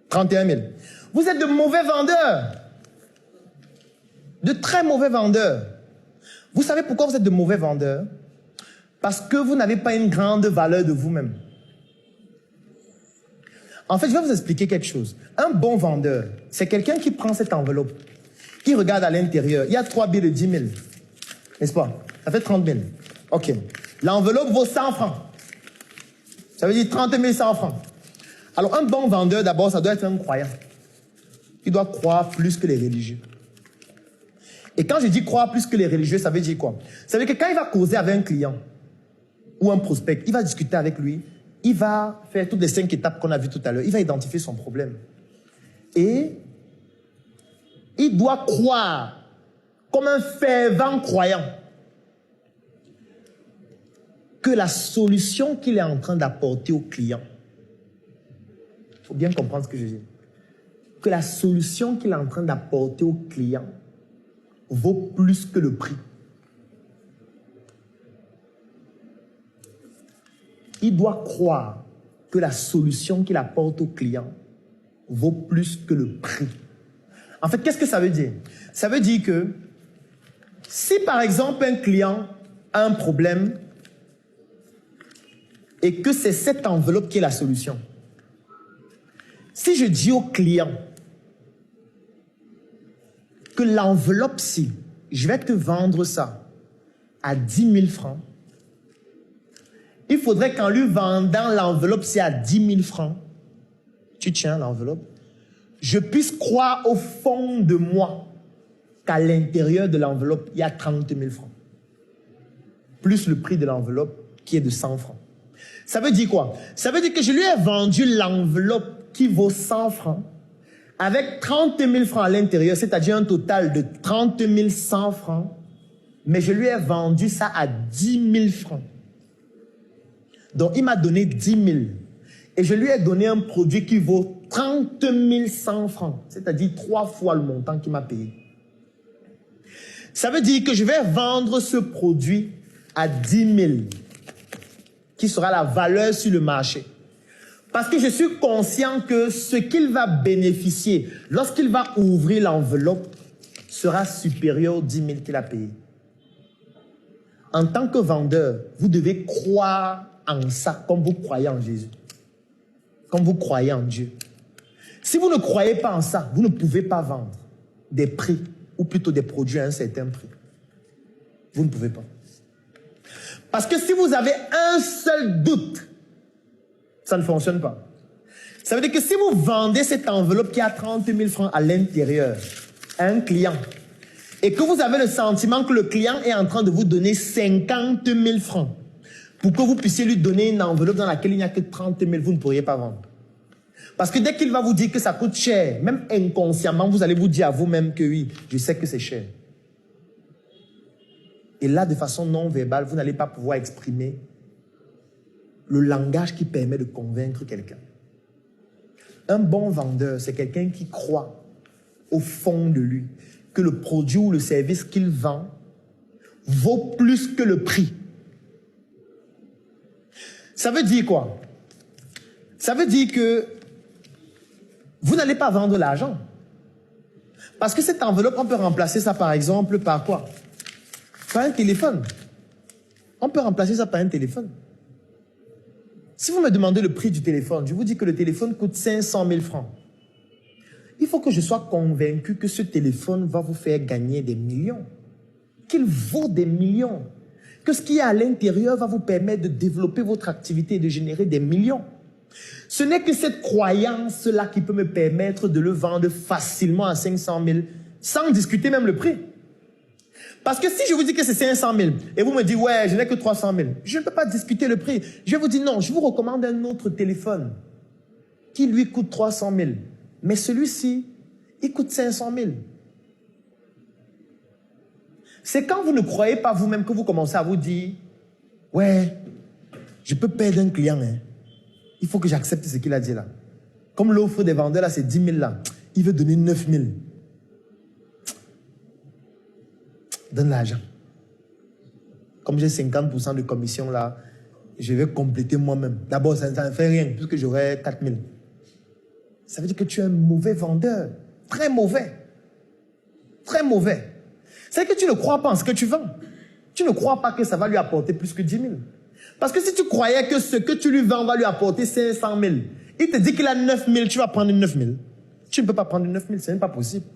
31 000. Vous êtes de mauvais vendeurs. De très mauvais vendeurs. Vous savez pourquoi vous êtes de mauvais vendeurs? Parce que vous n'avez pas une grande valeur de vous-même. En fait, je vais vous expliquer quelque chose. Un bon vendeur, c'est quelqu'un qui prend cette enveloppe, qui regarde à l'intérieur. Il y a 3 billets de 10 000. N'est-ce pas? Ça fait 30 000. OK. L'enveloppe vaut 100 francs. Ça veut dire 30 100 francs. Alors, un bon vendeur, d'abord, ça doit être un croyant. Il doit croire plus que les religieux. Et quand je dis croire plus que les religieux, ça veut dire quoi? Ça veut dire que quand il va causer avec un client ou un prospect, il va discuter avec lui, il va faire toutes les 5 étapes qu'on a vues tout à l'heure, il va identifier son problème. Et il doit croire comme un fervent croyant que la solution qu'il est en train d'apporter au client, il faut bien comprendre ce que je dis, que la solution qu'il est en train d'apporter au client vaut plus que le prix. Il doit croire que la solution qu'il apporte au client vaut plus que le prix. En fait, qu'est-ce que ça veut dire? Ça veut dire que si par exemple un client a un problème et que c'est cette enveloppe qui est la solution, si je dis au client que l'enveloppe-ci, je vais te vendre ça à 10 000 francs, il faudrait qu'en lui vendant l'enveloppe-ci à 10 000 francs, tu tiens l'enveloppe, je puisse croire au fond de moi qu'à l'intérieur de l'enveloppe, il y a 30 000 francs. Plus le prix de l'enveloppe qui est de 100 francs. Ça veut dire quoi? Ça veut dire que je lui ai vendu l'enveloppe qui vaut 100 francs avec 30 000 francs à l'intérieur, c'est-à-dire un total de 30 100 francs, mais je lui ai vendu ça à 10 000 francs. Donc, il m'a donné 10 000 et je lui ai donné un produit qui vaut 30 100 francs, c'est-à-dire 3 fois le montant qu'il m'a payé. Ça veut dire que je vais vendre ce produit à 10 000, qui sera la valeur sur le marché. Parce que je suis conscient que ce qu'il va bénéficier lorsqu'il va ouvrir l'enveloppe sera supérieur aux 10 000 qu'il a payé. En tant que vendeur, vous devez croire en ça comme vous croyez en Jésus. Comme vous croyez en Dieu. Si vous ne croyez pas en ça, vous ne pouvez pas vendre des prix ou plutôt des produits à un certain prix. Vous ne pouvez pas. Parce que si vous avez un seul doute, ça ne fonctionne pas. Ça veut dire que si vous vendez cette enveloppe qui a 30 000 francs à l'intérieur à un client et que vous avez le sentiment que le client est en train de vous donner 50 000 francs pour que vous puissiez lui donner une enveloppe dans laquelle il n'y a que 30 000, vous ne pourriez pas vendre. Parce que dès qu'il va vous dire que ça coûte cher, même inconsciemment, vous allez vous dire à vous-même que oui, je sais que c'est cher. Et là, de façon non verbale, vous n'allez pas pouvoir exprimer le langage qui permet de convaincre quelqu'un. Un bon vendeur, c'est quelqu'un qui croit au fond de lui que le produit ou le service qu'il vend vaut plus que le prix. Ça veut dire quoi? Ça veut dire que vous n'allez pas vendre l'argent. Parce que cette enveloppe, on peut remplacer ça par exemple par quoi? Par un téléphone. On peut remplacer ça par un téléphone. Si vous me demandez le prix du téléphone, je vous dis que le téléphone coûte 500 000 francs. Il faut que je sois convaincu que ce téléphone va vous faire gagner des millions. Qu'il vaut des millions. Que ce qu'il y a à l'intérieur va vous permettre de développer votre activité et de générer des millions. Ce n'est que cette croyance-là qui peut me permettre de le vendre facilement à 500 000 sans discuter même le prix. Parce que si je vous dis que c'est 500 000 et vous me dites, ouais, je n'ai que 300 000, je ne peux pas discuter le prix. Je vous dis, non, je vous recommande un autre téléphone qui lui coûte 300 000. Mais celui-ci, il coûte 500 000. C'est quand vous ne croyez pas vous-même que vous commencez à vous dire, ouais, je peux perdre un client. Hein. Il faut que j'accepte ce qu'il a dit là. Comme l'offre des vendeurs là, c'est 10 000 là. Il veut donner 9 000. Donne l'argent. Comme j'ai 50% de commission là, je vais compléter moi-même. D'abord, ça ne fait rien, puisque j'aurai 4 000. ça veut dire que tu es un mauvais vendeur. Très mauvais. Très mauvais. C'est que tu ne crois pas en ce que tu vends. Tu ne crois pas que ça va lui apporter plus que 10 000. Parce que si tu croyais que ce que tu lui vends va lui apporter 500 000, il te dit qu'il a 9 000, tu vas prendre une 9 000. Tu ne peux pas prendre une 9 000, c'est même pas possible.